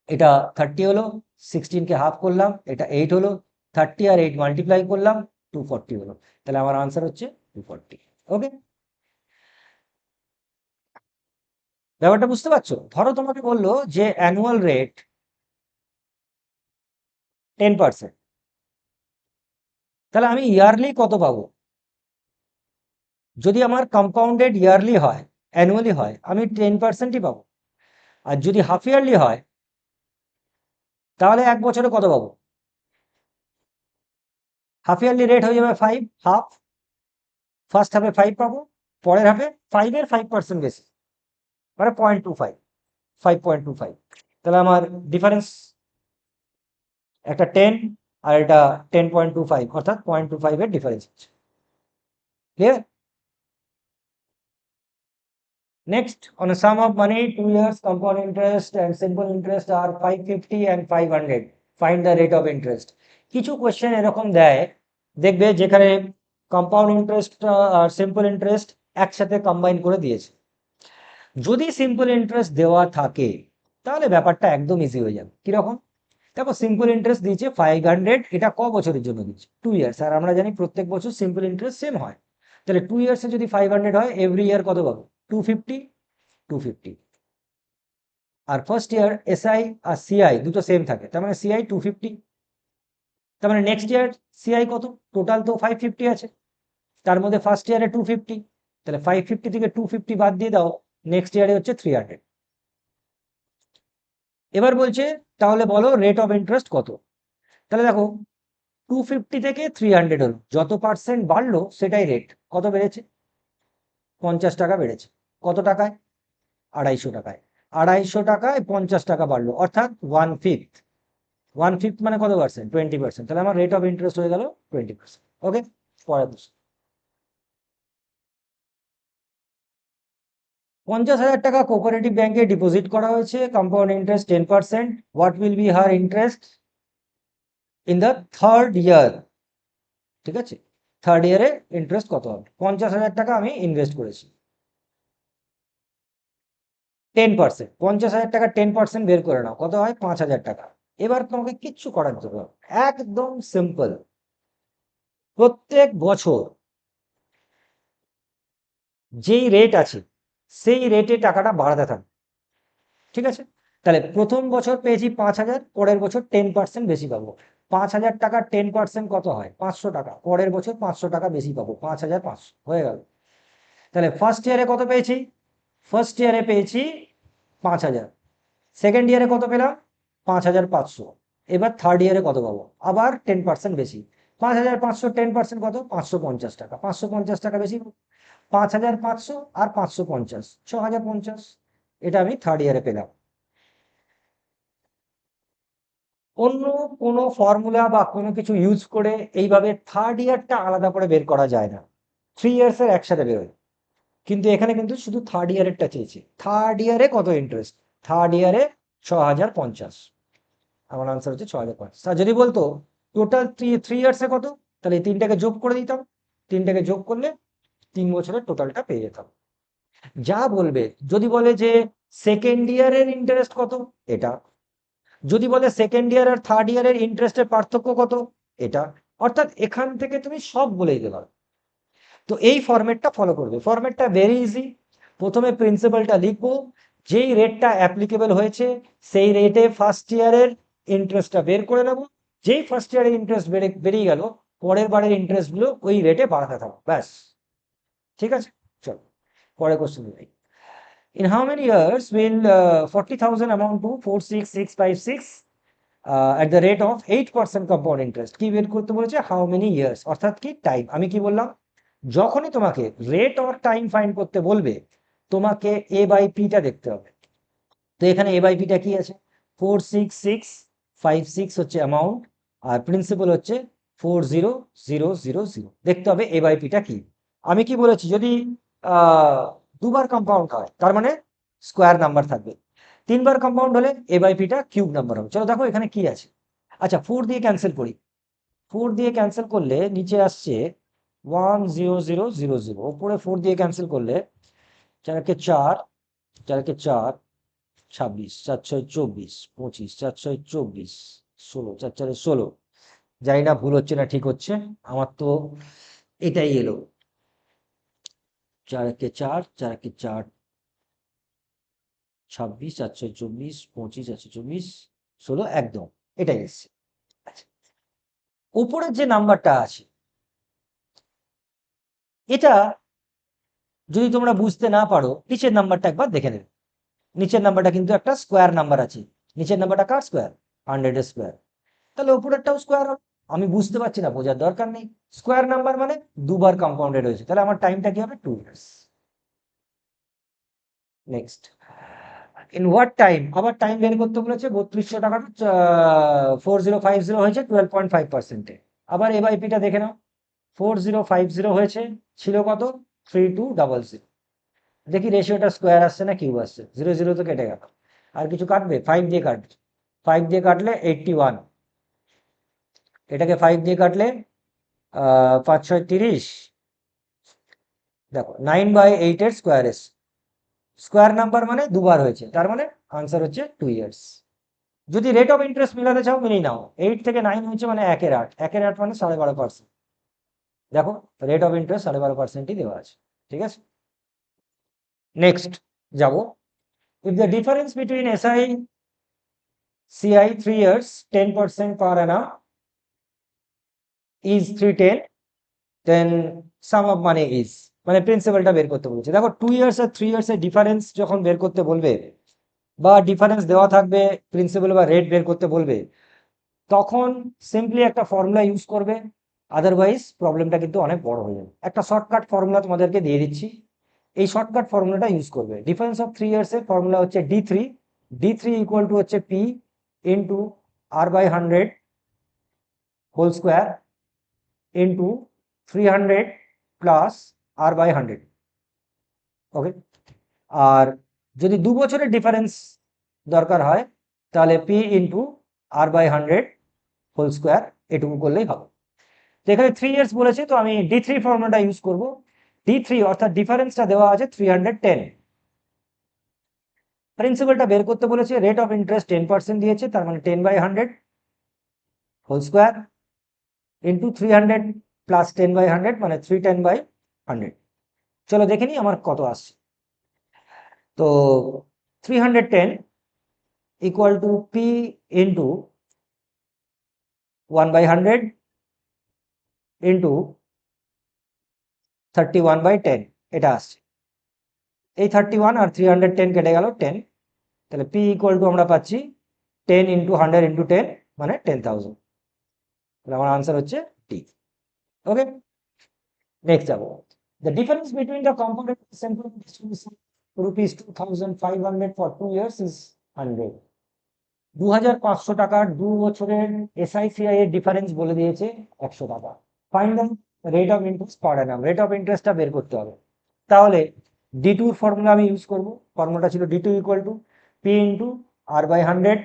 এটা 30 হলো। 16কে হাফ করলাম, এটা 8 হলো। 30 আর 8 মাল্টিপ্লাই করলাম, 240 হলো। তাহলে আমার আনসার হচ্ছে 240। ওকে, ব্যাপারটা বুঝতে পারছো? ধরো তোমাকে বললো যে অ্যানুয়াল রেট 10%, তাহলে আমি ইয়ারলি কত পাবো? যদি আমার কম্পাউন্ডেড ইয়ারলি হয়, অ্যানুয়ালি হয়, আমি 10%ই পাবো। আর যদি হাফ ইয়ারলি হয়, তাহলে এক বছরে কত পাবো? হাফ ইয়ারলি রেট হয়ে যাবে 5, হাফ। ফার্স্ট হাফে 5 পাবো, পরের হাফে 5-এর 5% বেশি, মানে 0.25, 5.25। তাহলে আমার ডিফারেন্স একটা 10 আর এটা 10.25, অর্থাৎ 0.25 এর ডিফারেন্স হচ্ছে। Clear? Next, on a sum of money, 2 years compound interest and simple interest are 550 and 500. Find the rate of interest. কিছু কোয়েশ্চেন এরকম দেয়, দেখবে যেখানে কম্পাউন্ড ইন্টারেস্ট আর সিম্পল ইন্টারেস্ট একসাথে কম্বাইন করে দিয়েছে। যদি সিম্পল ইন্টারেস্ট দেওয়া থাকে তাহলে ব্যাপারটা একদম ইজি হয়ে যাবে। কিরকম? দেখো, সিম্পল ইন্টারেস্ট দিয়েছে 500, এটা ক বছরের জন্য দিচ্ছে? 2 ইয়ার্স। আর আমরা জানি প্রত্যেক বছর সিম্পল ইন্টারেস্ট সেম হয়। তাহলে 2 ইয়ার্সে যদি 500 হয়, এভরি ইয়ার কত পাবো? 250, 250। আর ফার্স্ট ইয়ার এসআই আর সিআই দুটো সেম থাকে, তার মানে সিআই 250। তার মানে নেক্সট ইয়ার সিআই কত? টোটাল তো 550 আছে, তার মধ্যে ফার্স্ট ইয়ারে 250, তাহলে 550 থেকে 250 বাদ দিয়ে দাও, নেক্সট ইয়ারে হচ্ছে 300। এবার বলছে তাহলে বলো রেট অফ ইন্টারেস্ট কত? তাহলে দেখো, 250 থেকে 300 হলো, যত পার্সেন্ট বাড়লো সেটাই রেট। কত বেড়েছে? 50 টাকা বেড়েছে। কত টাকায়? 250 টাকায়। 250 টাকায় 50 টাকা বাড়লো, অর্থাৎ 1/5। 1/5 মানে কত পার্সেন্ট? 20%। তাহলে আমার রেট অফ ইন্টারেস্ট হয়ে গেল 20%। ওকে, পরের প্রশ্ন। 50,000 টাকা কোঅপারেটিভ ব্যাংকে ডিপোজিট করা হয়েছে, compound interest 10%। What will B her interest in the third year? ঠিক আছে, থার্ড ইয়ারে ইন্টারেস্ট কত হবে? 50,000 টাকা আমি ইনভেস্ট করেছি, 10%। 50,000 টাকা 10% বের করে নাও, কত হয়? 5,000 টাকা। এবার তোমাকে কিচ্ছু করার জন্য, একদম সিম্পল, প্রত্যেক বছর যেই রেট আছে সেই রেটে টাকাটা বাড়াতে থাকবে। ঠিক আছে, তাহলে প্রথম বছর পেয়েছি 5,000, পরের বছর 10% বেশি পাবো। 5,000 টাকার 10% কত হয়? 500 টাকা। পরের বছর 500 টাকা বেশি পাবো, 5,500 হয়ে গেল। তাহলে ফার্স্ট ইয়ারে কত পেয়েছি? ফার্স্ট ইয়ারে পেয়েছি 5,000। সেকেন্ড ইয়ারে কত পেলাম? 5,500। এবার থার্ড ইয়ারে কত পাবো? আবার 10% বেশি। 5,500 10% কত? 550 টাকা। 550 টাকা বেশি, 5,500 আর 550, 6,050। এটা আমি থার্ড ইয়ারে পেলাম। অন্য কোনো ফর্মুলা বা কোনো কিছু ইউজ করে এইভাবে থার্ড ইয়ারটা আলাদা করে বের করা যায় না। 3 ইয়ার্সের একসাথে বেরোয়, কিন্তু এখানে কিন্তু শুধু থার্ড ইয়ারেরটা চেয়েছি। থার্ড ইয়ারে কত ইন্টারেস্ট? থার্ড ইয়ারে 6,050। আমার আনসার হচ্ছে 6,050। আর যদি বলতো টোটাল 3 ইয়ার্সে কত, তাহলে এই তিনটাকে যোগ করে দিতাম। তিনটাকে যোগ করলে 3 বছরের টোটালটা পেয়ে যেতাম। যা বলবে, যদি বলে যে সেকেন্ড ইয়ারের ইন্টারেস্ট কত, এটা। যদি বলে সেকেন্ড ইয়ার আর থার্ড ইয়ারের ইন্টারেস্টের পার্থক্য কত, এটা। অর্থাৎ এখান থেকে তুমি সব বলে দিতে পারো। তো এই ফরম্যাটটা ফলো করবে। ফরম্যাটটা ভেরি ইজি। প্রথমে প্রিন্সিপালটা লিখবো, যেই রেটটা অ্যাপ্লিকেবল হয়েছে সেই রেটে ফার্স্ট ইয়ারের ইন্টারেস্টটা বের করে নেবো। যেই ফার্স্ট ইয়ারের ইন্টারেস্ট বেরিয়ে গেল, পরের বারের ইন্টারেস্টগুলো ওই রেটে বাড়াতে থাকো, ব্যাস। ঠিক আছে, চলো পরের কোশ্চেন যাই। In how many years will 40,000 amount to 46656 at the rate of 8% compound interest? কি বের করতে বলেছে? হাউ মেনি ইয়ার্স, অর্থাৎ কি টাইম। আমি কি বললাম, যখনই তোমাকে রেট অর টাইম ফাইন্ড করতে বলবে, তোমাকে এ বাই পিটা দেখতে হবে। তো এখানে এ বাই পিটা কি আছে? 46656 হচ্ছে অ্যামাউন্ট, আর প্রিন্সিপাল হচ্ছে 40000। দেখতে হবে এ বাই পিটা কি। আমি কি বলেছি, যদি দুবার কম্পাউন্ড হয় তার মানে স্কোয়ার নাম্বার থাকবে, তিনবার কম্পাউন্ড হলে এ বাই পিটা কিউব নাম্বার হবে। চলো দেখো এখানে কি আছে। আচ্ছা, 4 দিয়ে ক্যান্সেল করি। 4 দিয়ে ক্যান্সেল করলে নিচে আসছে 10000। ওপরে 4 দিয়ে ক্যান্সেল করলে 4 4, 4 4, 26, 4 6 24, 25, 4 6 24, 16, 4 4 16। জানি না ভুল হচ্ছে না ঠিক হচ্ছে, আমার তো এটাই এলো। 4 4, 4 4, 26, 4 6 24, 25, 4 24, 16, একদম এটাই এসছে। আচ্ছা, উপরের যে নাম্বারটা আছে, এটা যদি তোমরা বুঝতে না পারো, নিচের নাম্বারটা একবার দেখে নেবে। নিচের নাম্বারটা কিন্তু একটা স্কোয়ার নাম্বার আছে। নিচের নাম্বারটা কার স্কোয়ার? 100 এর স্কোয়ার। তাহলে উপরেরটাও স্কোয়ার হবে। আমি বুঝতে পারছি না, বোঝার দরকার নেই। স্কোয়ার নাম্বার মানে দুবার কম্পাউন্ডেড হয়েছে, তাহলে আমার টাইমটা কি হবে? 2 years. Next, in what time, আবার টাইম বের করতে বলেছে। 3200 টাকাটা 4050 হয়েছে 12.5%। আবার এ বাই পিটা দেখে নাও। 4050 হয়েছে, ছিল কত? 3200। দেখি রেশিওটা স্কোয়ার আসছে না কিউব আসছে। 0 তো কেটে গেল, আর কিছু কাটবে? 5 দিয়ে কাটবে। 5 দিয়ে কাটলে 81, এটাকে 5 দিয়ে কাটলে 5 6 30। দেখো 9/8 এর স্কোয়ার এসছে। স্কোয়ার নাম্বার মানে দুবার হয়েছে, তার মানে আনসার হচ্ছে 2 ইয়ার্স। যদি রেট অফ ইন্টারেস্ট মিলাতে চাও মিলিয়ে নাও। 8 থেকে 9 হচ্ছে মানে 1/8, 1/8 মানে 12.5%। দেখো রেট অফ ইন্টারেস্ট 12.5%ই দেওয়া আছে। ঠিক আছে, নেক্সট যাব। If the difference between SI CI 3 years 10% per annum is 310, then sum of money is, মানে প্রিন্সিপালটা বের করতে বলছে। দেখো 2 ইয়ার্স আর 3 ইয়ার্স এর ডিফারেন্স যখন বের করতে বলবে, বা ডিফারেন্স দেওয়া থাকবে, প্রিন্সিপাল বা রেট বের করতে বলবে, তখন সিম্পলি একটা ফর্মুলা ইউজ করবে, আদারওয়াইজ প্রবলেমটা কিন্তু অনেক বড় হয়ে যাবে। একটা শর্টকাট ফর্মুলা তোমাদেরকে দিয়ে দিচ্ছি, এই শর্টকাট ফর্মুলাটা ইউজ করবে। ডিফারেন্স অফ 3 ইয়ার্স এর ফর্মুলা হচ্ছে D3। D3 ইকুয়াল টু হচ্ছে P into R/100 whole square into 300 plus R/100। Okay, আর যদি 2 বছরের ডিফারেন্স দরকার হয়, তাহলে P into R/100 whole square, এটুকু করলেই হবে। তো এখানে 3 ইয়ার্স বলেছে, তো আমি D3 ফর্মুলাটা ইউজ করব। D3 অর্থাৎ ডিফারেন্সটা দেওয়া আছে 310। প্রিন্সিপালটা বের করতে বলেছে, রেট অফ ইন্টারেস্ট 10% দিয়েছে, তার মানে 10/100 হোল স্কোয়ার ইন্টু 300 প্লাস 10/100 মানে 310/100। চলো দেখে নিই আমার কত আসছে। তো 310 equal to P into 1/100 into 31/10, এটা আসছে। এই 31 আর 310 কেটে গেল 10, তাহলে P ইকুয়াল টু আমরা পাচ্ছি 10 ইন্টু 100 ইন্টু 10 মানে 10,000। তাহলে আমার আনসার হচ্ছে ডি। ওকে, নেক্সট যাবো। The difference between the component sample distribution rupees 2,500 for 2 years is 100। 2,500 টাকার 2 বছরের এসআইসিআই এর ডিফারেন্স বলে দিয়েছে 100 টাকা। Find the rate of interest per annum, rate of ইন্টারেস্টটা বের করতে হবে। তাহলে D2 এর ফর্মুলা আমি ইউজ করব। ফর্মুলাটা ছিল D2 equal to P into R/100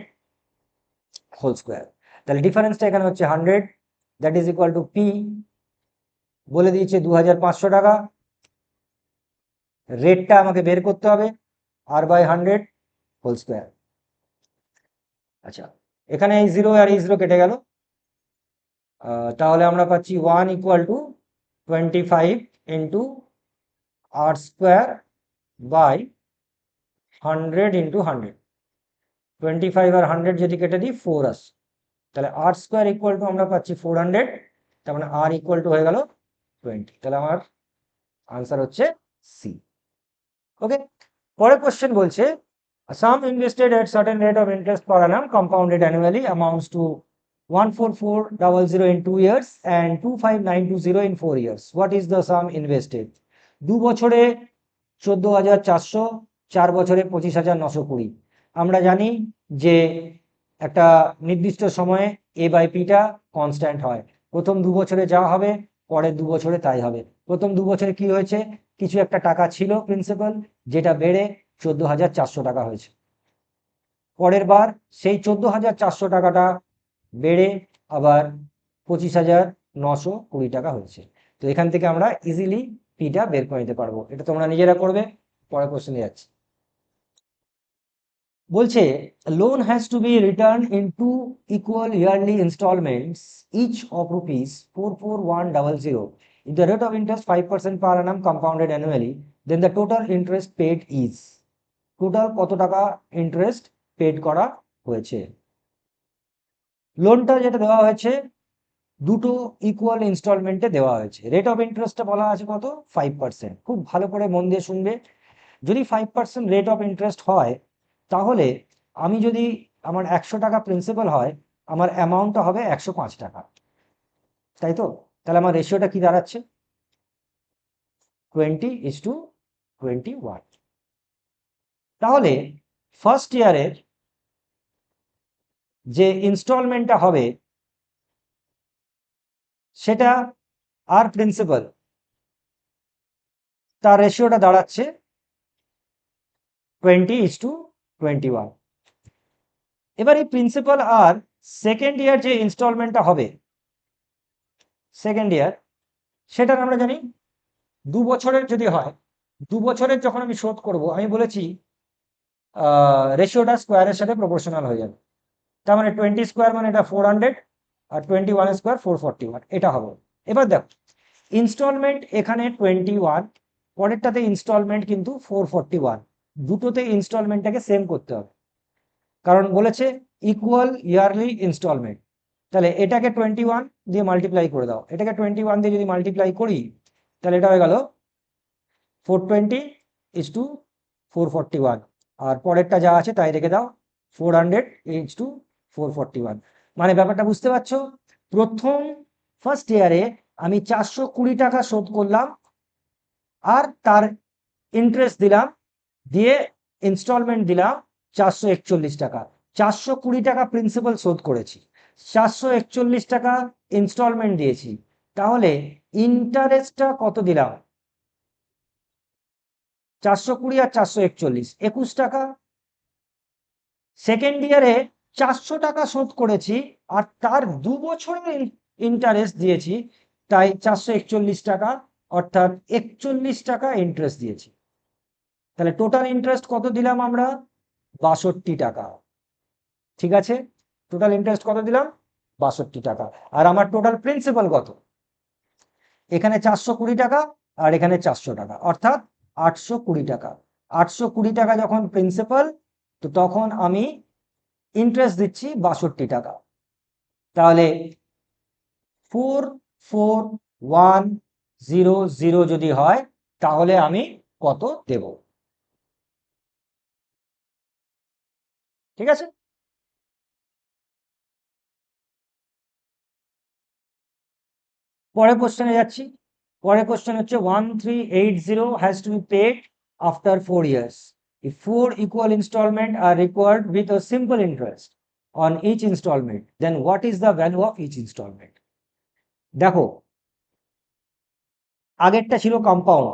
whole square. তাহলে ডিফারেন্সটা এখানে হচ্ছে 100, that is equal to P বলে দিয়েছে 2,500 টাকা, রেটটা আমাকে বের করতে হবে, r/100 হোল স্কোয়ার। আচ্ছা, এখানে এই 0 আর এই 0 কেটে গেল, তাহলে আমরা পাচ্ছি 1 = 25 into r square by 100 into 100। 25 আর 100 যদি কেটে দিই 4 আসে, তাহলে r স্কোয়ার = আমরা পাচ্ছি 400, তার মানে r = হয়ে গেল 20। তাহলে আমার আনসার হচ্ছে সি। ওকে, পরের কোশ্চেন বলছে sum invested at certain rate of interest per annum compounded annually amounts to 14400 in 2 years and 25920 in 4 years. What is the sum invested? 2 বছরে 14,400, 4 বছরে 25,920। আমরা জানি যে একটা নির্দিষ্ট সময়ে a/p-টা কনস্ট্যান্ট হয়, প্রথম 2 বছরে যা হবে পরের 2 বছরে তাই হবে। প্রথম 2 বছরে কি হয়েছে, কিছু একটা টাকা ছিল প্রিন্সিপাল, যেটা বেড়ে 14,400 টাকা হয়েছে। পরের বার সেই 14,400 টাকাটা বেড়ে আবার 25,920 টাকা হয়েছে। তো এখান থেকে আমরা ইজিলি পিটা বের করে নিতে পারবো, এটা তোমরা নিজেরা করবে। পরের কোশ্চেনে যাচ্ছি, বলছে loan has to be return in 2 equal yearly installments each of ₹44100 if the rate of interest 5% per annum compounded annually, then the total interest paid is। Total কত টাকা ইন্টারেস্ট পেড করা হয়েছে। লোনটা যেটা দেওয়া হয়েছে দুটো ইকুয়াল ইনস্টলমেন্টে দেওয়া হয়েছে, রেট অফ ইন্টারেস্টটা বলা আছে কত, 5%। খুব ভালো করে মন দিয়ে শুনবে, যদি 5% রেট অফ ইন্টারেস্ট হয়, তাহলে আমি যদি আমার 100 টাকা প্রিন্সিপাল হয়, আমার অ্যামাউন্টটা হবে 105 টাকা, তাই তো? তাহলে আমার রেশিওটা কি দাঁড়াচ্ছে, 20:21। তাহলে ফার্স্ট ইয়ারের যে ইনস্টলমেন্টটা হবে সেটা আর প্রিন্সিপাল, তার রেশিওটা দাঁড়াচ্ছে 20:21। এবার এই প্রিন্সিপাল আর সেকেন্ড ইয়ার যে ইনস্টলমেন্টটা হবে, সেকেন্ড ইয়ার, সেটার আমরা জানি 2 বছরের যদি হয়, 2 বছরের যখন আমি শোধ করব, আমি বলেছি রেশিওটা স্কোয়ারের সাথে প্রপোর্শনাল হয়ে যাবে। তার মানে 20 স্কোয়ার মানে এটা 400, আর 21 স্কোয়ার 441, এটা হবে। এবার দেখো ইনস্টলমেন্ট এখানে 21, পরেরটাতে ইনস্টলমেন্ট কিন্তু 441, দুটোতে ইনস্টলমেন্টটাকে সেম করতে হবে, কারণ বলেছে ইকুয়াল ইয়ারলি ইনস্টলমেন্ট। তাহলে এটাকে 21 দিয়ে মাল্টিপ্লাই করে দাও, এটাকে 21 দিয়ে যদি মাল্টিপ্লাই করি, তাহলে এটা হয়ে গেল 420:441, আর পরেরটা যা আছে তাই রেখে দাও, 400:441। মানে ব্যাপারটা বুঝতে পারছো, প্রথম ফার্স্ট ইয়ারে আমি 420 টাকা শোধ করলাম, আর তার ইন্টারেস্ট দিলাম, দিয়ে ইনস্টলমেন্ট দিলাম 441 টাকা। 420 টাকা প্রিন্সিপাল শোধ করেছি, 441 টাকা ইনস্টলমেন্ট দিয়েছি, তাহলে ইন্টারেস্টটা কত দিলাম, 420 আর 441, 21 টাকা। সেকেন্ড ইয়ারে 400 টাকা শোধ করেছি, আর তার 2 বছরের ইন্টারেস্ট দিয়েছি, তাই 441 টাকা, অর্থাৎ 41 টাকা ইন্টারেস্ট দিয়েছি। তাহলে টোটাল ইন্টারেস্ট কত দিলাম আমরা, 62 টাকা। ঠিক আছে, টোটাল ইন্টারেস্ট কত দিলাম, 62 টাকা। আর আমার টোটাল প্রিন্সিপাল কত, এখানে 420 টাকা আর এখানে 400 টাকা, অর্থাৎ 820 টাকা। 820 টাকা যখন প্রিন্সিপাল, তো তখন আমি ইন্টারেস্ট দিচ্ছি 62 টাকা। তাহলে 44100 যদি হয়, তাহলে আমি কত দেব, ঠিক আছে? পরের কোশ্চেনে যাচ্ছি। পরের কোশ্চেন হচ্ছে 1380 has to be paid after 4 years if 4 equal installment are required with a simple interest on each installment, then what is the value of each installment? দেখো, আগেরটা ছিল কম্পাউন্ড,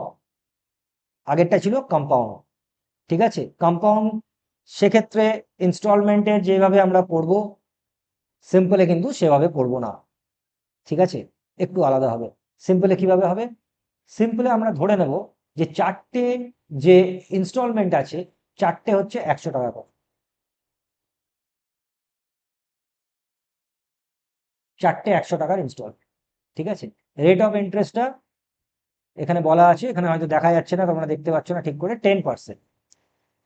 ঠিক আছে? কম্পাউন্ড, সেক্ষেত্রে ইনস্টলমেন্টের যেভাবে আমরা পড়বো, সিম্পলে কিন্তু সেভাবে পড়বো না, ঠিক আছে? একটু আলাদা হবে। সিম্পলে কিভাবে হবে, সিম্পলে আমরা ধরে নেব যে চারটে যে ইনস্টলমেন্ট আছে, চারটে হচ্ছে 100 টাকা করে, চারটে 100 টাকার ইনস্টলমেন্ট। ঠিক আছে, রেট অফ ইন্টারেস্টটা এখানে বলা আছে, এখানে হয়তো দেখা যাচ্ছে না, তোমরা দেখতে পাচ্ছ না ঠিক করে, 10%।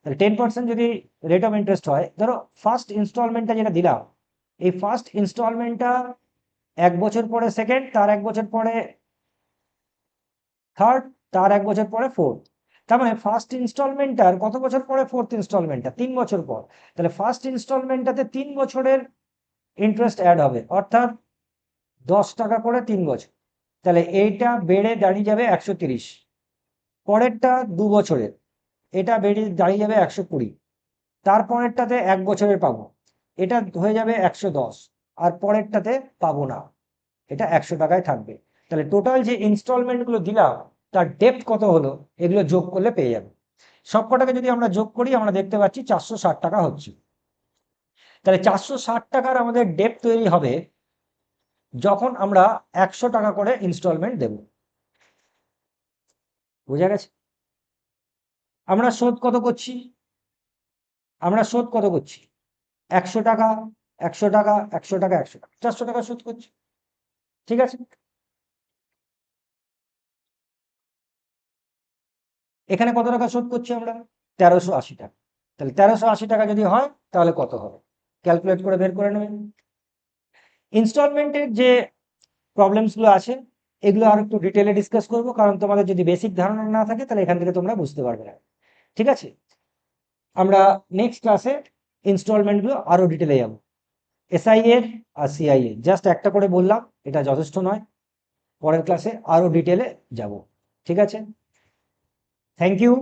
তাহলে 10% যদি রেট অফ ইন্টারেস্ট হয়, ধরো ফার্স্ট ইনস্টলমেন্টটা যেটা দিলাম, এই ফার্স্ট ইনস্টলমেন্টটা 1 বছর পরে সেকেন্ড, তার 1 বছর পরে থার্ড, তার 1 বছর পরে ফোর্থ। তার মানে ফার্স্ট ইনস্টলমেন্টটার কত বছর পরে ফোর্থ ইনস্টলমেন্টটা? 3 বছর পর। তাহলে ফার্স্ট ইনস্টলমেন্টটাতে 3 বছরের ইন্টারেস্ট অ্যাড হবে, অর্থাৎ 10 টাকা করে 3 বছর। তাহলে এইটা বেড়ে দাঁড়িয়ে যাবে 130। পরেরটা 2 বছরের, এটা বেড়ে দাঁড়িয়ে যাবে 120। তারপরেরটাতে 1 বছরের পাবো, এটা হয়ে যাবে 110। আর পরেরটাতে পাবো না, এটা 100 টাকায় থাকবে। তাহলে টোটাল যে ইনস্টলমেন্টগুলো দিলাম তার ডেপ্থ কত হলো, এগুলো যোগ করলে পেয়ে যাবে। সবকটাকে যদি আমরা যোগ করি, আমরা দেখতে পাচ্ছি 460 টাকা হচ্ছে। তাহলে 460 টাকার আমাদের ডেপ্থ তৈরি হবে যখন আমরা 100 টাকা করে ইনস্টলমেন্ট দেব। বোঝা গেছে? আমরা শোধ কত করছি? আমরা শোধ কত করছি? 100 টাকা, 100 টাকা, 100 টাকা, 100 টাকা, 400 টাকা শোধ করছি। ঠিক আছে, এখানে কত টাকা শোধ করছি আমরা? 1380 টাকা। তাহলে 1380 টাকা যদি হয় তাহলে কত হবে, ক্যালকুলেট করে বের করে নেবেন। ইনস্টলমেন্টের যে প্রবলেমসগুলো আছে, এগুলো আর একটু ডিটেলে ডিসকাস করবো, কারণ তোমাদের যদি বেসিক ধারণা না থাকে তাহলে এখান থেকে তোমরা বুঝতে পারবে না। ঠিক আছে, আমরা নেক্সট ক্লাসে ইনস্টলমেন্টগুলো আরো ডিটেলে যাবো। এসআই এর আর সিআই এর জাস্ট একটা করে বললাম, এটা যথেষ্ট নয়, পরের ক্লাসে আরো ডিটেলে যাব। ঠিক আছে, থ্যাংক ইউ।